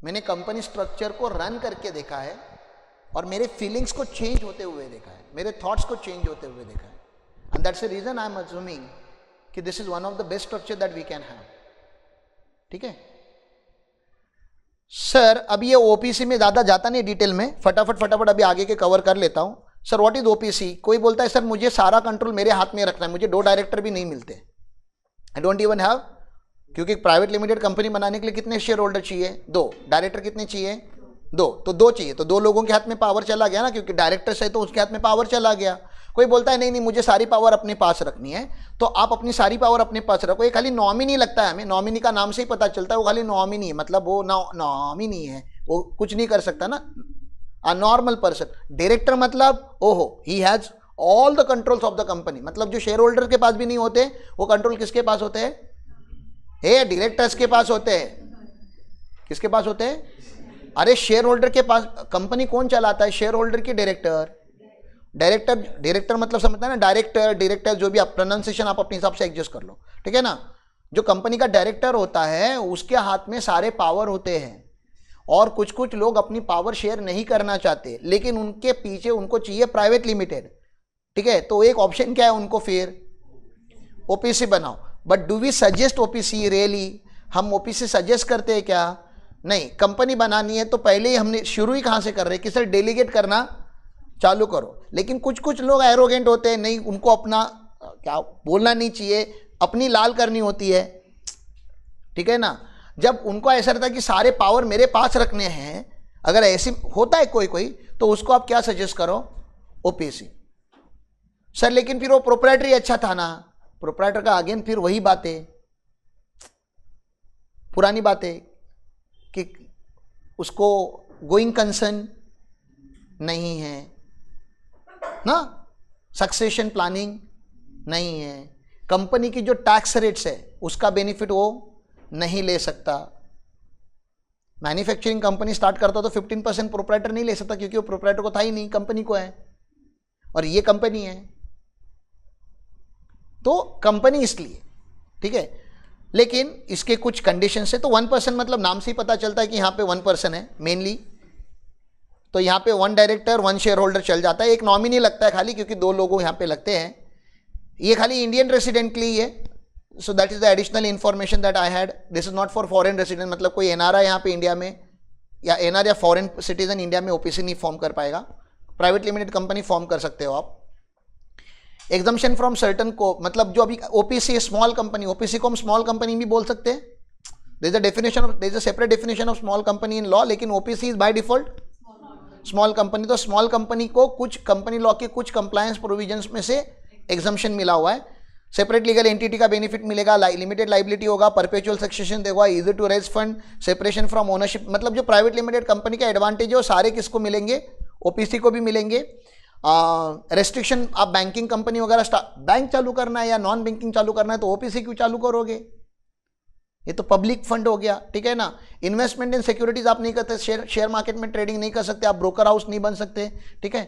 मैंने company structure को run करके देखा है और मेरे फीलिंग्स को चेंज होते हुए देखा है, मेरे थॉट्स को चेंज होते हुए देखा है। And that's the reason I am assuming कि this is one of the best structure that we can have. ठीक है सर, अब ये ओपीसी में ज्यादा जाता नहीं डिटेल में, फटाफट अभी आगे के कवर कर लेता हूं। Sir what is OPC? कोई बोलता है सर मुझे सारा कंट्रोल मेरे हाथ में रखना है, मुझे 2 डायरेक्टर भी नहीं मिलते, आई डोंट इवन हैव, क्योंकि प्राइवेट लिमिटेड कंपनी बनाने के लिए कितने शेयर होल्डर चाहिए? 2। डायरेक्टर कितने चाहिए? 2। तो 2 चाहिए, तो 2 लोगों के हाथ में पावर चला गया ना, क्योंकि डायरेक्टर है तो उसके हाथ में पावर चला गया। कोई बोलता है नहीं मुझे सारी पावर अपने पास रखनी है, तो आप अपनी सारी पावर अपने पास रखो। ये खाली नॉमिनी लगता है हमें, नॉमिनी का नाम से ही पता चलता है वो खाली नॉमिनी है, मतलब वो नॉमिनी है, वो कुछ नहीं कर सकता ना, अ नॉर्मल पर्सन। डायरेक्टर मतलब ओहो he has all the controls of the company, मतलब जो शेयर होल्डर के पास भी नहीं होते वो कंट्रोल किसके पास होते हैं? डायरेक्टर्स के पास होते हैं। किसके पास होते हैं? अरे शेयर होल्डर के पास। कंपनी कौन चलाता है? शेयर होल्डर की डायरेक्टर। डायरेक्टर मतलब समझता है ना, डायरेक्टर जो भी आप प्रोनाउंसिएशन आप अपने हिसाब से एडजस्ट कर लो, ठीक है ना। जो कंपनी का डायरेक्टर होता है उसके हाथ में सारे पावर होते हैं, और कुछ कुछ लोग अपनी पावर शेयर नहीं करना चाहते, लेकिन उनके पीछे उनको चाहिए प्राइवेट लिमिटेड, ठीक है। तो एक ऑप्शन क्या है उनको, फिर ओपीसी बनाओ। But do we suggest OPC? Really हम ओपीसी सजेस्ट करते हैं क्या? नहीं। कंपनी बनानी है तो पहले ही हमने शुरू ही कहां से कर रहे हैं कि सर डेलीगेट करना चालू करो। लेकिन कुछ कुछ लोग एरोगेंट होते हैं, नहीं उनको अपना क्या बोलना नहीं चाहिए, अपनी लाल करनी होती है, ठीक है ना। जब उनको ऐसा रहता है कि सारे पावर मेरे पास रखने हैं, अगर ऐसी होता है कोई तो उसको आप क्या सजेस्ट करो? ओपीसी। सर लेकिन फिर वो प्रोप्राइटरी अच्छा था ना। प्रोप्राइटर का अगेन फिर वही बातें, पुरानी बातें कि उसको गोइंग कंसर्न नहीं है ना, सक्सेशन प्लानिंग नहीं है, कंपनी की जो टैक्स रेट्स है उसका बेनिफिट वो नहीं ले सकता। मैन्युफैक्चरिंग कंपनी स्टार्ट करता तो 15% प्रोप्राइटर नहीं ले सकता, क्योंकि वो प्रोप्राइटर को था ही नहीं, कंपनी को है, और ये कंपनी है तो कंपनी इसलिए, ठीक है। लेकिन इसके कुछ कंडीशंस है। तो 1% मतलब नाम से ही पता चलता है कि यहाँ पे 1% है मेनली, तो यहाँ पे 1 डायरेक्टर 1 शेयर होल्डर चल जाता है। एक नॉमिनी लगता है खाली, क्योंकि 2 लोग यहाँ पे लगते हैं। ये खाली इंडियन रेसिडेंट के लिए है। So that is the additional information that I had. This is not for foreign resident, मतलब कोई एनआरआई यहाँ पे इंडिया में, या एनआर या फॉरेन सिटीजन इंडिया में ओपीसी नहीं फॉर्म कर पाएगा। प्राइवेट लिमिटेड कंपनी फॉर्म कर सकते हो आप। एग्जम्पशन फ्रॉम सर्टन को, मतलब जो अभी ओपीसी स्मॉल कंपनी, ओपीसी को हम स्मॉल कंपनी भी बोल सकते हैं। There is a definition of, there is a separate definition of small company in law, लेकिन OPC is by default small company. तो स्मॉल कंपनी को कुछ कंपनी लॉ के कुछ कंप्लायंस प्रोविजंस में से एग्जम्पशन मिला हुआ है। सेपरेट लीगल एंटिटी का बेनिफिट मिलेगा, लिमिटेड लाइबिलिटी होगा, परपेचुअल सक्सेशन देगा, easy to raise fund, separation from ownership. मतलब जो प्राइवेट लिमिटेड कंपनी का एडवांटेज है वो सारे किसको मिलेंगे? ओपीसी को भी मिलेंगे। रेस्ट्रिक्शन, आप बैंकिंग कंपनी वगैरह बैंक चालू करना है या नॉन बैंकिंग चालू करना है तो ओपीसी क्यों चालू करोगे? ये तो पब्लिक फंड हो गया, ठीक है ना। इन्वेस्टमेंट इन सिक्योरिटीज आप नहीं करते, शेयर मार्केट में ट्रेडिंग नहीं कर सकते, आप ब्रोकर हाउस नहीं बन सकते, ठीक है।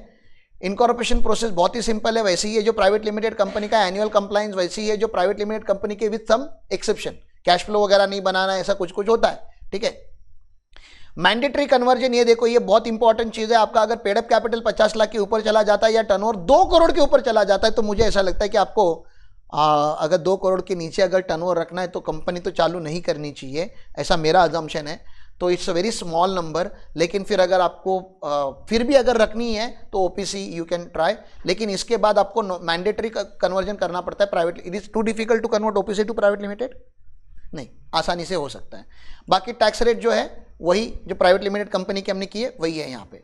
इनकॉर्पोरेशन प्रोसेस बहुत ही सिंपल है, वैसे ही है जो प्राइवेट लिमिटेड कंपनी का एनुअल कंप्लायंस, वैसे ही है जो प्राइवेट लिमिटेड कंपनी के, with some exception. Cash flow वगैरह नहीं बनाना, ऐसा कुछ कुछ होता है, ठीक है। मैंडेटरी कन्वर्जन, ये देखो ये बहुत इंपॉर्टेंट चीज है आपका। अगर पेड अप कैपिटल 50 लाख के ऊपर चला जाता है या टर्नओवर 2 करोड़ के ऊपर चला जाता है, तो मुझे ऐसा लगता है कि आपको अगर 2 करोड़ के नीचे अगर टर्नओवर रखना है तो कंपनी तो चालू नहीं करनी चाहिए, ऐसा मेरा अजम्पशन है। तो it's a very small number. लेकिन फिर अगर आपको फिर भी अगर रखनी है तो ओपीसी यू कैन ट्राई, लेकिन इसके बाद आपको मैंडेटरी कन्वर्जन करना पड़ता है private. It is too difficult to convert OPC to private limited? नहीं, आसानी से हो सकता है। बाकी टैक्स रेट जो है वही जो प्राइवेट लिमिटेड कंपनी की हमने की है वही है यहाँ पे।